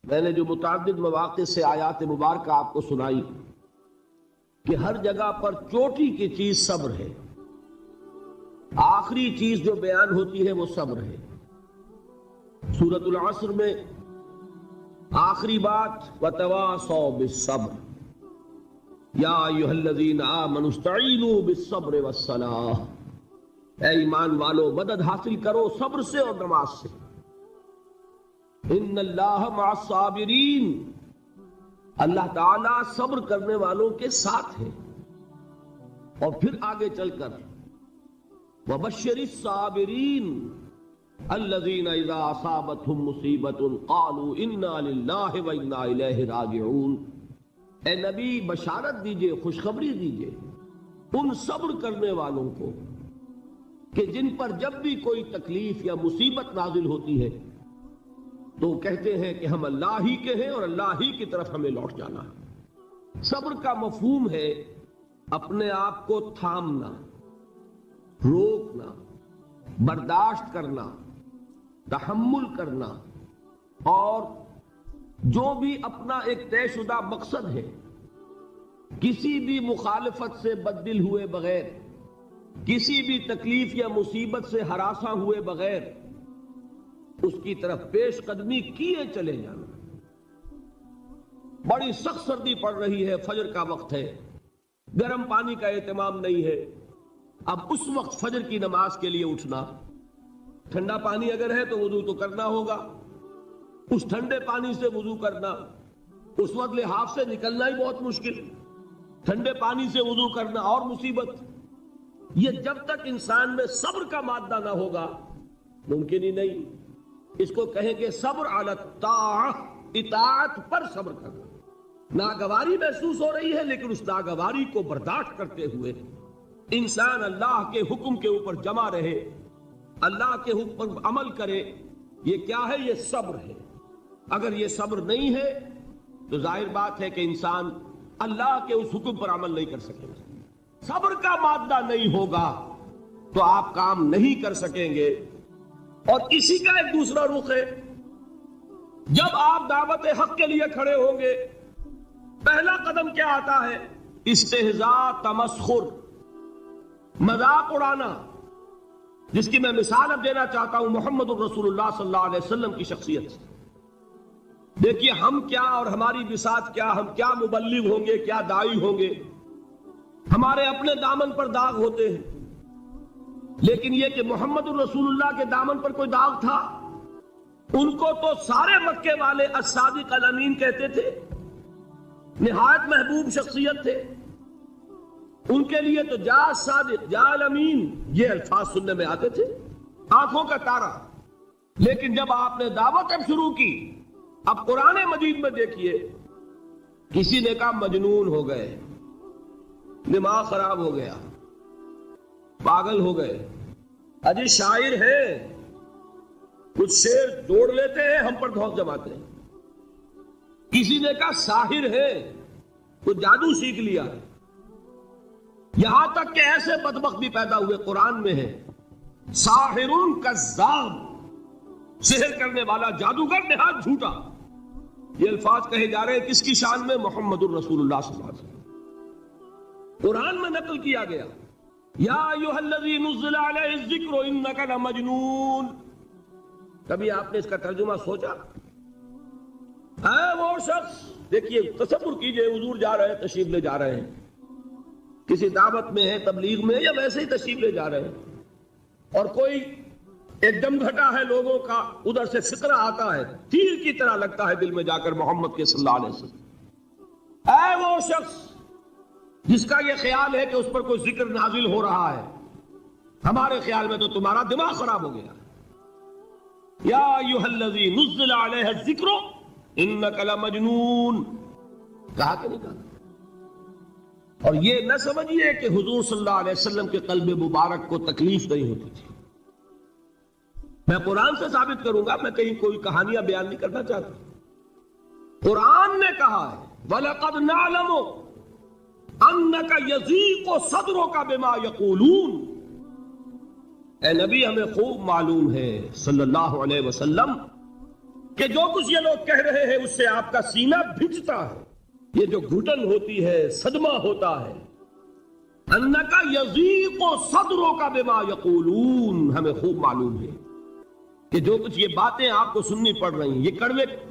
میں نے جو متعدد مواقع سے آیات مبارکہ آپ کو سنائی کہ ہر جگہ پر چوٹی کی چیز صبر ہے، آخری چیز جو بیان ہوتی ہے وہ صبر ہے۔ سورۃ العصر میں آخری بات وَتَوَاصَوْا بِالصَّبْرِ یا ایھا الذین آمنوا استعینوا بالصبر والصلاۃ، اے ایمان والو مدد حاصل کرو صبر سے اور نماز سے۔ ان اللہ مع الصابرین، اللہ تعالیٰ صبر کرنے والوں کے ساتھ ہے۔ اور پھر آگے چل کر وبشر الصابرین الذین اذا اصابتهم مصیبۃ قالوا انا للہ وانا الیہ راجعون، اے نبی بشارت دیجئے، خوشخبری دیجئے ان صبر کرنے والوں کو کہ جن پر جب بھی کوئی تکلیف یا مصیبت نازل ہوتی ہے تو کہتے ہیں کہ ہم اللہ ہی کے ہیں اور اللہ ہی کی طرف ہمیں لوٹ جانا ہے۔ صبر کا مفہوم ہے اپنے آپ کو تھامنا، روکنا، برداشت کرنا، تحمل کرنا، اور جو بھی اپنا ایک طے شدہ مقصد ہے کسی بھی مخالفت سے بددل ہوئے بغیر، کسی بھی تکلیف یا مصیبت سے ہراساں ہوئے بغیر اس کی طرف پیش قدمی کیے چلے جانا۔ بڑی سخت سردی پڑ رہی ہے، فجر کا وقت ہے، گرم پانی کا اہتمام نہیں ہے، اب اس وقت فجر کی نماز کے لیے اٹھنا، ٹھنڈا پانی اگر ہے تو وضو تو کرنا ہوگا، اس ٹھنڈے پانی سے وضو کرنا، اس وقت لحاف سے نکلنا ہی بہت مشکل، ٹھنڈے پانی سے وضو کرنا اور مصیبت۔ یہ جب تک انسان میں صبر کا مادہ نہ ہوگا ممکن ہی نہیں۔ اس کو کہیں گے صبر علی الطاعہ، اطاعت پر صبر کرنا۔ ناگواری محسوس ہو رہی ہے لیکن اس ناگواری کو برداشت کرتے ہوئے انسان اللہ کے حکم کے اوپر جمع رہے، اللہ کے حکم پر عمل کرے۔ یہ کیا ہے؟ یہ صبر ہے۔ اگر یہ صبر نہیں ہے تو ظاہر بات ہے کہ انسان اللہ کے اس حکم پر عمل نہیں کر سکے گا۔ صبر کا مادہ نہیں ہوگا تو آپ کام نہیں کر سکیں گے۔ اور اسی کا ایک دوسرا رخ ہے، جب آپ دعوت حق کے لیے کھڑے ہوں گے پہلا قدم کیا آتا ہے؟ استہزاء، تمسخر، مذاق اڑانا، جس کی میں مثال اب دینا چاہتا ہوں محمد الرسول اللہ صلی اللہ علیہ وسلم کی شخصیت سے۔ دیکھیے ہم کیا اور ہماری بساط کیا، ہم کیا مبلغ ہوں گے، کیا داعی ہوں گے، ہمارے اپنے دامن پر داغ ہوتے ہیں، لیکن یہ کہ محمد الرسول اللہ کے دامن پر کوئی داغ تھا؟ ان کو تو سارے مکے والے الصادق الامین کہتے تھے، نہایت محبوب شخصیت تھے، ان کے لیے تو جا صادق جا الامین یہ الفاظ سننے میں آتے تھے، آنکھوں کا تارا۔ لیکن جب آپ نے دعوت اب شروع کی، اب قرآن مجید میں دیکھیے کسی نے کہا مجنون ہو گئے، دماغ خراب ہو گیا، پاگل ہو گئے، اجی شاعر ہے، کچھ شعر جوڑ لیتے ہیں ہم پر دھوس جماتے ہیں۔ کسی نے کہا ساحر ہے، کچھ جادو سیکھ لیا۔ یہاں تک کہ ایسے بدبخت بھی پیدا ہوئے، قرآن میں ہے ساحر کذاب، سحر کرنے والا جادوگر نہایت جھوٹا۔ یہ الفاظ کہے جا رہے ہیں کس کی شان میں؟ محمد الرسول اللہ صلی اللہ علیہ وسلم۔ قرآن میں نقل کیا گیا یا ایھا الذی نزل علیہ الذکر انک لمجنون۔ کبھی آپ نے اس کا ترجمہ سوچا؟ اے وہ شخص، دیکھیے تصور کیجئے حضور جا رہے ہیں، تشریف لے جا رہے ہیں، کسی دعوت میں ہے، تبلیغ میں، یا ویسے ہی تشریف لے جا رہے ہیں، اور کوئی ایک دم گھٹا ہے لوگوں کا، ادھر سے فکرہ آتا ہے، تیر کی طرح لگتا ہے دل میں جا کر محمد کے صلی اللہ علیہ وسلم۔ اے وہ شخص جس کا یہ خیال ہے کہ اس پر کوئی ذکر نازل ہو رہا ہے، ہمارے خیال میں تو تمہارا دماغ خراب ہو گیا۔ یا ایھا الذی نزل علیہ الذکر انک لمجنون، کہا کہ نہیں کہا؟ اور یہ نہ سمجھیے کہ حضور صلی اللہ علیہ وسلم کے قلب مبارک کو تکلیف نہیں ہوتی تھی۔ میں قرآن سے ثابت کروں گا، میں کہیں کوئی کہانیاں بیان نہیں کرنا چاہتا۔ قرآن نے کہا ہے وَلَقَدْ نَعْلَمُ أَنَّكَ يَضِيقُ صَدْرُكَ بِمَا يَقُولُونَ، اے نبی ہمیں خوب معلوم ہے صلی اللہ علیہ وسلم کہ جو کچھ یہ لوگ کہہ رہے ہیں اس سے آپ کا سینہ بھجتا ہے. یہ جو گھٹن ہوتی ہے، صدمہ ہوتا ہے. انکا یضیق صدرک بما یقولون، ہمیں خوب معلوم ہے کہ جو کچھ یہ باتیں آپ کو سننی پڑ رہی ہیں، یہ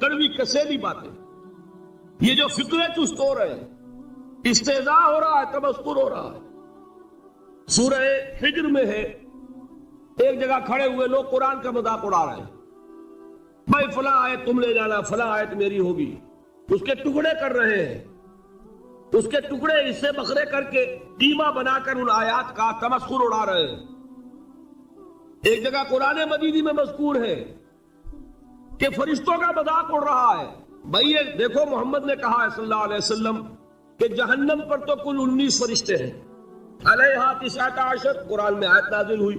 کڑوی کسیلی باتیں، یہ جو فکرے چست ہو رہے ہیں، استہزاء ہو رہا ہے، تمسخر ہو رہا ہے. سورہ حجر میں ہے، ایک جگہ کھڑے ہوئے لوگ قرآن کا مذاق اڑا رہے ہیں. بھائی فلاں آیت تم لے جانا، فلاں آیت میری ہوگی. اس کے ٹکڑے کر رہے ہیں، اس کے ٹکڑے حصے بکھرے کر کے قیمہ بنا کر ان آیات کا تمسخر اڑا رہے ہیں. ایک جگہ قرآن مجید میں مذکور ہے کہ فرشتوں کا مذاق اڑ رہا ہے. بھائی یہ دیکھو محمد نے کہا ہے صلی اللہ علیہ وسلم کہ جہنم پر تو کل 19 فرشتے ہیں، علیہا 19 قرآن میں آیت نازل ہوئی.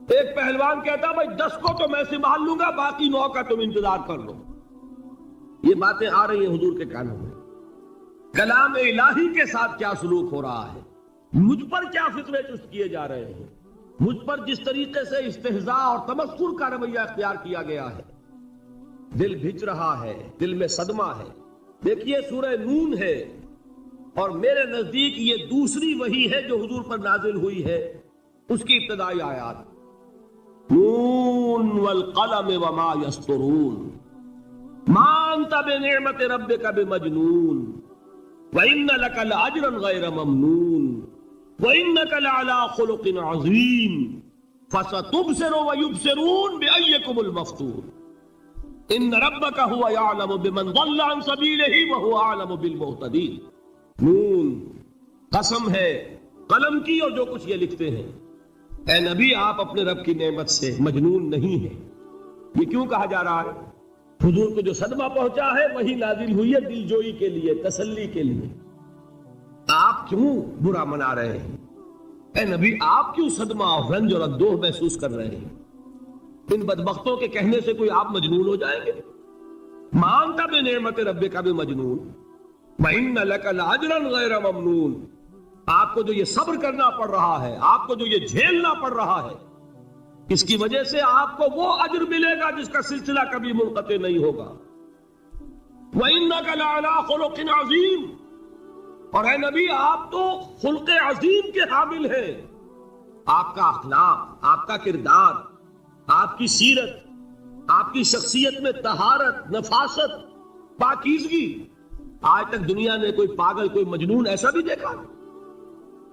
ایک پہلوان کہتا بھائی 10 کو تو میں سنبھال لوں گا، باقی 9 کا تم انتظار کر لو. یہ باتیں آ رہی ہیں حضور کے کانوں میں. کلام الہی کے ساتھ کیا سلوک ہو رہا ہے، مجھ پر کیا فطرے چست کیے جا رہے ہیں، مجھ پر جس طریقے سے استہزاء اور تمسخر کا رویہ اختیار کیا گیا ہے. دل بھج رہا ہے، دل میں صدمہ ہے. دیکھیے سورہ نون ہے، اور میرے نزدیک یہ دوسری وحی ہے جو حضور پر نازل ہوئی ہے. اس کی ابتدائی آیات نون والقلم وما یسطرون ما انت بنعمت ربک بمجنون وَإِنَّ لَكَ لَأَجْرًا غَيْرَ مَمْنُونٍ وَإِنَّكَ لَعَلَىٰ خُلُقٍ عَظِيمٍ فَسَتُبْصِرُ وَيُبْصِرُونَ بِأَيِّكُمُ الْمَفْتُونُ إِنَّ رَبَّكَ هُوَ يَعْلَمُ بِمَنْ ضَلَّ عَنْ سَبِيلِهِ وَهُوَ أَعْلَمُ بِالْمُهْتَدِينَ. نون، قسم ہے قلم کی اور جو کچھ یہ لکھتے ہیں. اے نبی آپ اپنے رب کی نعمت سے مجنون نہیں ہیں. یہ کیوں کہا جا رہا ہے؟ حضور کو جو صدمہ پہنچا ہے وہی نازل ہوئی ہے دل جوئی کے لیے، تسلی کے لیے. آپ کیوں برا منا رہے ہیں؟ اے نبی آپ کیوں صدمہ اور رنج اور اندوہ محسوس کر رہے ہیں؟ ان بدبختوں کے کہنے سے کوئی آپ مجنون ہو جائیں گے؟ مانتا بے نعمت رب کا بھی مجنون وَإِنَّ لَكَ لَأَجْرًا غَيْرَ مَمْنُونٍ. آپ کو جو یہ صبر کرنا پڑ رہا ہے، آپ کو جو یہ جھیلنا پڑ رہا ہے، اس کی وجہ سے آپ کو وہ اجر ملے گا جس کا سلسلہ کبھی منقطع نہیں ہوگا. وَإِنَّكَ لَعَلَىٰ خُلُقٍ عَظِيمٍ. اور اے نبی آپ تو خلق عظیم کے حامل ہیں. آپ کا اخلاق، آپ کا کردار، آپ کی سیرت، آپ کی شخصیت میں طہارت، نفاست، پاکیزگی، آج تک دنیا نے کوئی پاگل، کوئی مجنون ایسا بھی دیکھا؟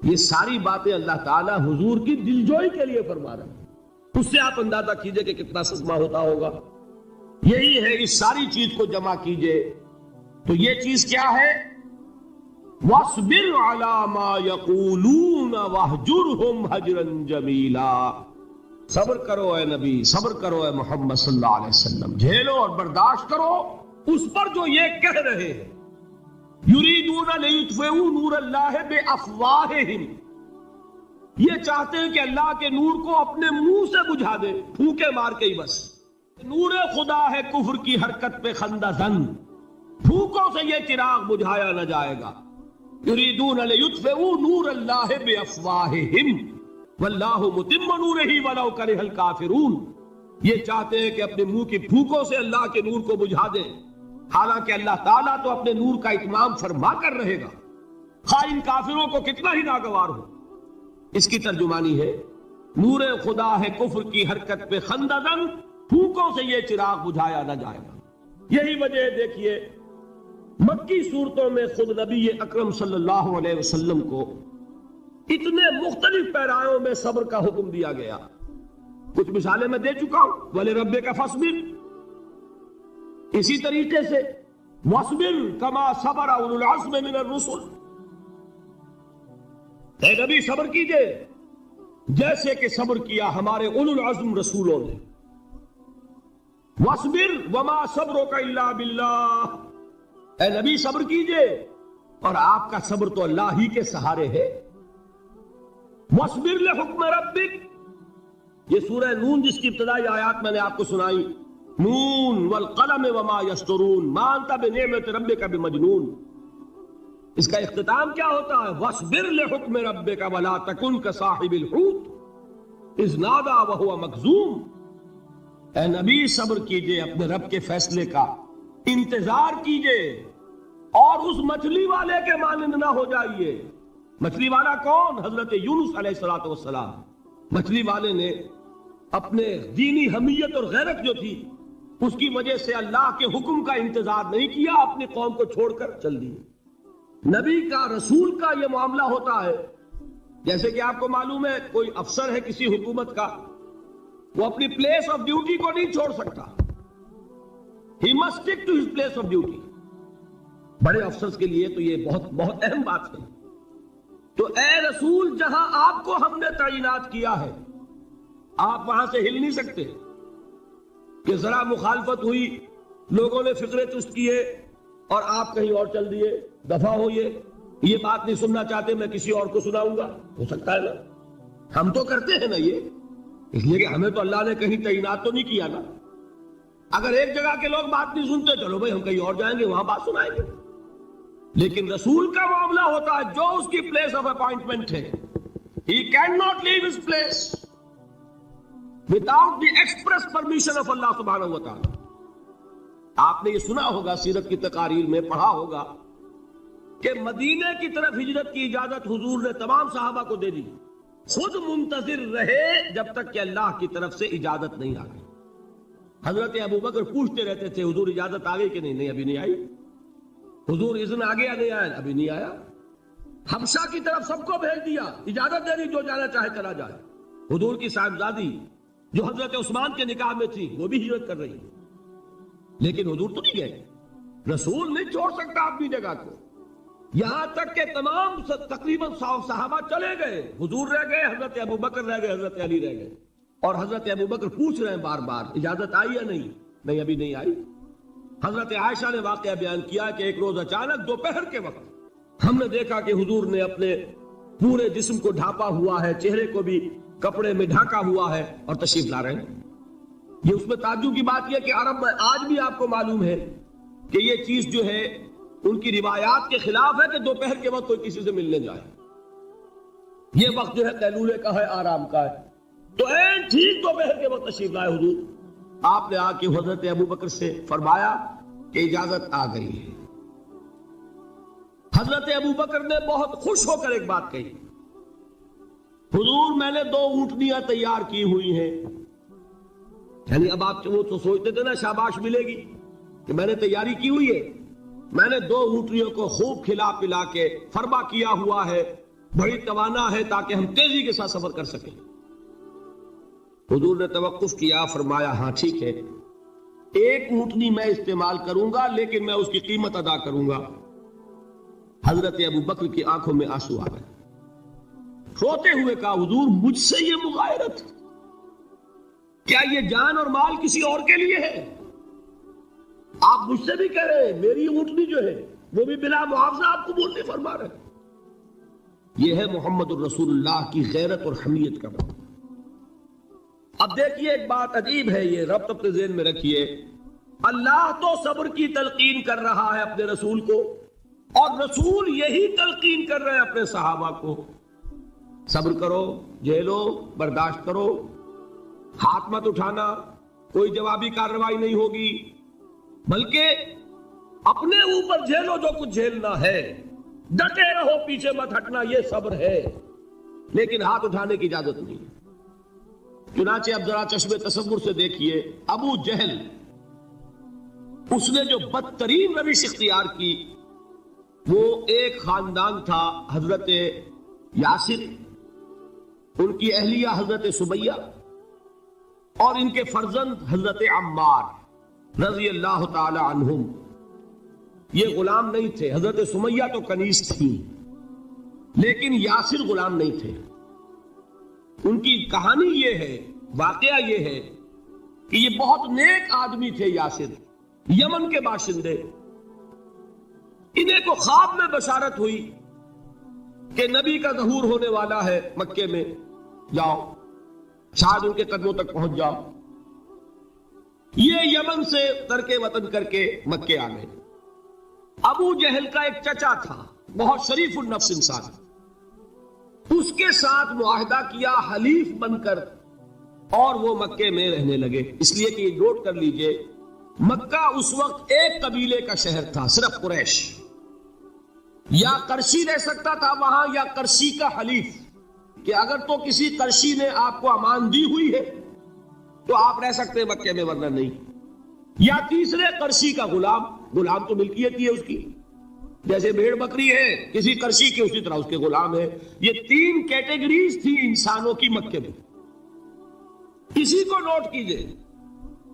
یہ ساری باتیں اللہ تعالیٰ حضور کی دلجوئی کے لیے فرما رہے ہیں. اس سے آپ اندازہ کیجئے کہ کتنا صدمہ ہوتا ہوگا. یہی ہے، اس ساری چیز کو جمع کیجئے تو یہ چیز کیا ہے؟ وَاصْبِرْ عَلَىٰ مَا يَقُولُونَ وَاهْجُرْهُمْ هَجْرًا جَمِيلًا. صبر کرو اے نبی، صبر کرو اے محمد صلی اللہ علیہ وسلم، جھیلو اور برداشت کرو اس پر جو یہ کہہ رہے ہیں. یریدون لیطفئوا نور اللہ بافواہہم. یہ چاہتے ہیں کہ اللہ کے نور کو اپنے منہ سے بجھا دے، پھونکے مار کے ہی بس. نور خدا ہے کفر کی حرکت پہ خندہ زن، پھونکوں سے یہ چراغ بجھایا نہ جائے گا. یریدون لیطفئوا نور اللہ بافواہہم واللہ متم نورہ ولو کرہ الکافرون. یہ چاہتے ہیں کہ اپنے منہ کی پھونکوں سے اللہ کے نور کو بجھا دیں، حالانکہ اللہ تعالیٰ تو اپنے نور کا اتمام فرما کر رہے گا، خواہ ان کافروں کو کتنا ہی ناگوار ہو. اس کی ترجمانی ہے نور خدا ہے کفر کی حرکت پہ خندہ زن، پھونکوں سے یہ چراغ بجھایا نہ جائے گا. یہی وجہ دیکھیے مکی صورتوں میں خود نبی اکرم صلی اللہ علیہ وسلم کو اتنے مختلف پیرایوں میں صبر کا حکم دیا گیا. کچھ مثالیں میں دے چکا ہوں. وَلِرَبِّكَ فَاصْبِرْ، اسی طریقے سے وَاصْبِرْ كَمَا صَبَرَ أُولُو الْعَزْمِ مِنَ الرُّسُلِ. اے نبی صبر کیجئے جیسے کہ صبر کیا ہمارے اولو العزم رسولوں نے. وَاصْبِرْ وَمَا صَبْرُكَ إِلَّا بِاللَّهِ. اے نبی صبر کیجئے اور آپ کا صبر تو اللہ ہی کے سہارے ہے. وَاصْبِرْ لِحُکْمِ رَبِّكَ. یہ سورہ نون جس کی ابتدائی آیات میں نے آپ کو سنائی، نون والقلم وما یسطرون ما انت بنعمت ربک بمجنون. اس کا اختتام کیا ہوتا ہے؟ وَاصْبِرْ لِحُکْمِ رَبِّكَ وَلَا تَكُنْ كَصَاحِبِ الْحُوتِ إِذْ نَادَىٰ وَهُوَ مَكْظُومٌ. اے نبی صبر کیجئے اپنے رب کے فیصلے کا، انتظار کیجئے اور اس مچھلی والے کے مانند نہ ہو جائیے۔ مچھلی والا کون؟ حضرت یونس علیہ السلام۔ مچھلی والے نے اپنے دینی حمیت اور غیرت جو تھی اس کی وجہ سے اللہ کے حکم کا انتظار نہیں کیا، اپنی قوم کو چھوڑ کر چل دیے۔ نبی کا، رسول کا یہ معاملہ ہوتا ہے۔ جیسے کہ آپ کو معلوم ہے کوئی افسر ہے کسی حکومت کا، وہ اپنی پلیس آف ڈیوٹی کو نہیں چھوڑ سکتا، he must stick to his place of duty. بڑے افسرز کے لیے تو یہ بہت بہت اہم بات ہے۔ تو اے رسول، جہاں آپ کو ہم نے تعینات کیا ہے آپ وہاں سے ہل نہیں سکتے کہ ذرا مخالفت ہوئی، لوگوں نے فکرے چست کیے اور آپ کہیں اور چل دیے، دفع ہوئے، یہ بات نہیں سننا چاہتے، میں کسی اور کو سناؤں گا۔ ہو سکتا ہے نا، ہم تو کرتے ہیں نا یہ، اس لیے کہ ہمیں تو اللہ نے کہیں تعینات تو نہیں کیا نا۔ اگر ایک جگہ کے لوگ بات نہیں سنتے، چلو بھائی ہم کہیں اور جائیں گے، وہاں بات سنائیں گے۔ لیکن رسول کا معاملہ ہوتا ہے جو اس کی پلیس آف اپائنٹمنٹ ہے، he cannot leave his place without the express permission of Allah سبحانہ و تعالی۔ آپ نے یہ سنا ہوگا، سیرت کی تقاریر میں پڑھا ہوگا کہ مدینے کی طرف ہجرت کی اجازت حضور نے تمام صحابہ کو دے دی، خود منتظر رہے جب تک کہ اللہ کی طرف سے اجازت نہیں آ گئی۔ حضرت ابوبکر پوچھتے رہتے تھے حضور اجازت آ گئی کہ نہیں؟ نہیں ابھی نہیں آئی۔ حضور اذن آ گیا؟ نہیں آیا، ابھی نہیں آیا۔ حبشہ کی طرف سب کو بھیج دیا، اجازت دے دی جو جانا چاہے چلا جائے۔ حضور کی صاحبزادی جو حضرت عثمان کے نکاح میں تھی وہ بھی ہجرت کر رہی، لیکن حضور تو نہیں گئے۔ رسول نہیں چھوڑ سکتا اپنی جگہ کو، یہاں تک کہ تمام تقریباً صحابہ چلے گئے، حضور رہ گئے، حضرت ابوبکر رہ گئے، حضرت علی رہ گئے، اور حضرت ابوبکر پوچھ رہے ہیں بار بار اجازت آئی یا نہیں؟ نہیں ابھی نہیں آئی۔ حضرت عائشہ نے واقعہ بیان کیا کہ ایک روز اچانک دوپہر کے وقت ہم نے دیکھا کہ حضور نے اپنے پورے جسم کو ڈھانپا ہوا ہے، چہرے کو بھی کپڑے میں ڈھانکا ہوا ہے اور تشریف لا رہے ہیں۔ یہ اس میں تعجب کی بات یہ کہ عرب میں آج بھی آپ کو معلوم ہے کہ یہ چیز جو ہے ان کی روایات کے خلاف ہے کہ دوپہر کے وقت کوئی کسی سے ملنے جائے۔ یہ وقت جو ہے قیلولے کا ہے، آرام کا ہے۔ تو ٹھیک دوپہر کے وقت تشریف لائے حضور، آپ نے آ کے حضرت ابوبکر سے فرمایا کہ اجازت آ گئی ہے۔ حضرت ابوبکر نے بہت خوش ہو کر ایک بات کہی، حضور میں نے 2 اونٹنیاں تیار کی ہوئی ہیں۔ یعنی اب آپ وہ تو سوچتے تھے نا شاباش ملے گی کہ میں نے تیاری کی ہوئی ہے، میں نے 2 اونٹنیوں کو خوب کھلا پلا کے فرما کیا ہوا ہے، بڑی توانا ہے تاکہ ہم تیزی کے ساتھ سفر کر سکیں۔ حضور نے توقف کیا، فرمایا ہاں ٹھیک ہے، 1 اونٹنی میں استعمال کروں گا لیکن میں اس کی قیمت ادا کروں گا۔ حضرت ابوبکر کی آنکھوں میں آنسو آ گئے، روتے ہوئے کہا حضور مجھ سے یہ مغایرت، کیا یہ جان اور مال کسی اور کے لیے ہے؟ آپ مجھ سے بھی کہہ رہے ہیں میری اونٹنی جو ہے وہ بھی بلا معاوضہ آپ قبول نہیں فرما رہے۔ یہ ہے محمد الرسول اللہ کی غیرت اور حمیت کا مطلب۔ اب دیکھیے ایک بات عجیب ہے، یہ ربط اپنے ذہن میں رکھیے، اللہ تو صبر کی تلقین کر رہا ہے اپنے رسول کو، اور رسول یہی تلقین کر رہے ہیں اپنے صحابہ کو، صبر کرو، جھیلو، برداشت کرو، ہاتھ مت اٹھانا، کوئی جوابی کارروائی نہیں ہوگی، بلکہ اپنے اوپر جھیلو جو کچھ جھیلنا ہے، ڈٹے رہو، پیچھے مت ہٹنا، یہ صبر ہے، لیکن ہاتھ اٹھانے کی اجازت نہیں۔ چنانچہ اب ذرا چشم تصور سے دیکھیے، ابو جہل اس نے جو بدترین روش اختیار کی، وہ ایک خاندان تھا حضرت یاسر، ان کی اہلیہ حضرت سمیہ، اور ان کے فرزند حضرت عمار رضی اللہ تعالی عنہم۔ یہ غلام نہیں تھے، حضرت سمیہ تو کنیز تھی لیکن یاسر غلام نہیں تھے۔ ان کی کہانی یہ ہے، واقعہ یہ ہے کہ یہ بہت نیک آدمی تھے یاسر، یمن کے باشندے۔ انہیں کو خواب میں بشارت ہوئی کہ نبی کا ظہور ہونے والا ہے مکے میں، جاؤ شاید ان کے قدموں تک پہنچ جاؤ۔ یہ یمن سے ترک وطن کر کے مکے آ گئے۔ ابو جہل کا ایک چچا تھا، بہت شریف النفس انسان، اس کے ساتھ معاہدہ کیا حلیف بن کر اور وہ مکے میں رہنے لگے. اس لیے کہ یہ نوٹ کر لیجئے مکہ اس وقت ایک قبیلے کا شہر تھا، صرف قریش. یا قرشی رہ سکتا تھا وہاں یا قرشی کا حلیف، کہ اگر تو کسی قرشی نے آپ کو امان دی ہوئی ہے تو آپ رہ سکتے ہیں مکے میں، ورنہ نہیں. یا تیسرے قرشی کا غلام، غلام تو ملکیت ہی ہے اس کی، جیسے بھیڑ بکری ہے کسی قرشی کی اسی طرح اس کے غلام ہے. یہ 3 کیٹیگریز تھی انسانوں کی مکے میں. اسی کو نوٹ کیجئے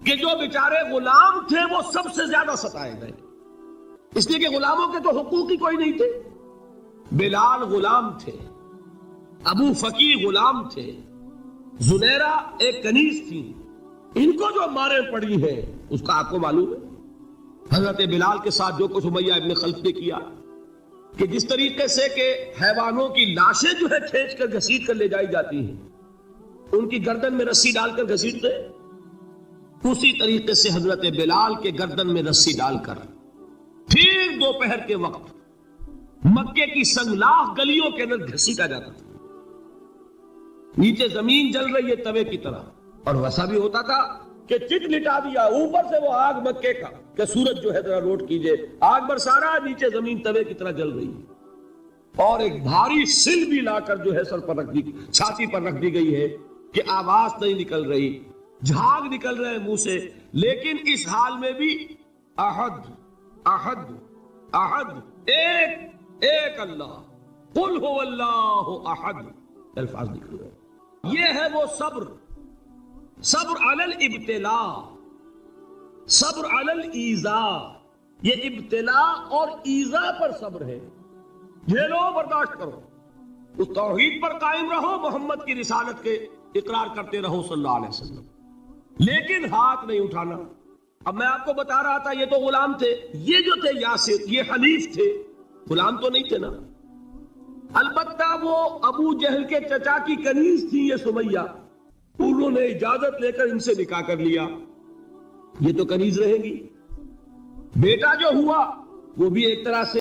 کہ جو بیچارے غلام تھے وہ سب سے زیادہ ستائے گئے، اس لیے کہ غلاموں کے تو حقوق ہی کوئی نہیں تھے. بلال غلام تھے، ابو فقی غلام تھے، زنیرہ ایک کنیز تھی. ان کو جو مارے پڑی ہیں اس کا آپ کو معلوم ہے. حضرت بلال کے ساتھ جو کچھ امیہ ابن خلف نے کیا، کہ جس طریقے سے کہ حیوانوں کی لاشیں جو ہے کھینچ کر گھسیٹ کر لے جائی جاتی ہیں، ان کی گردن میں رسی ڈال کر گھسیٹتے، اسی طریقے سے حضرت بلال کے گردن میں رسی ڈال کر پھر دوپہر کے وقت مکے کی سنگلاخ گلیوں کے اندر گھسیٹا جاتا تھا. نیچے زمین جل رہی ہے توے کی طرح، اور ویسا بھی ہوتا تھا کہ چت لٹا دیا، اوپر سے وہ آگ مکے کا کہ سورج جو ہے ذرا نوٹ کیجئے آگ برسا رہا، نیچے زمین توے کی طرح جل رہی ہے، اور ایک بھاری سل بھی لا کر جو ہے سر پر رکھ دی، چھاتی پر رکھ دی گئی ہے کہ آواز نہیں نکل رہی، جھاگ نکل رہے ہیں منہ سے. لیکن اس حال میں بھی احد احد احد، ایک اللہ، قل هو اللہ احد، الفاظ نکل رہے ہیں. یہ ہے وہ صبر، صبر علی الابتلاء، صبر علی الایذاء. یہ ابتلاء اور ایذاء پر صبر ہے. جھیلو، برداشت کرو، اس توحید پر قائم رہو، محمد کی رسالت کے اقرار کرتے رہو صلی اللہ علیہ وسلم، لیکن ہاتھ نہیں اٹھانا. اب میں آپ کو بتا رہا تھا یہ تو غلام تھے، یہ جو تھے یاسر یہ حلیف تھے، غلام تو نہیں تھے نا. البتہ وہ ابو جہل کے چچا کی کنیز تھی یہ سمیہ، انہوں نے اجازت لے کر ان سے نکاح کر لیا. یہ تو کنیز رہے گی. بیٹا جو ہوا وہ بھی ایک طرح سے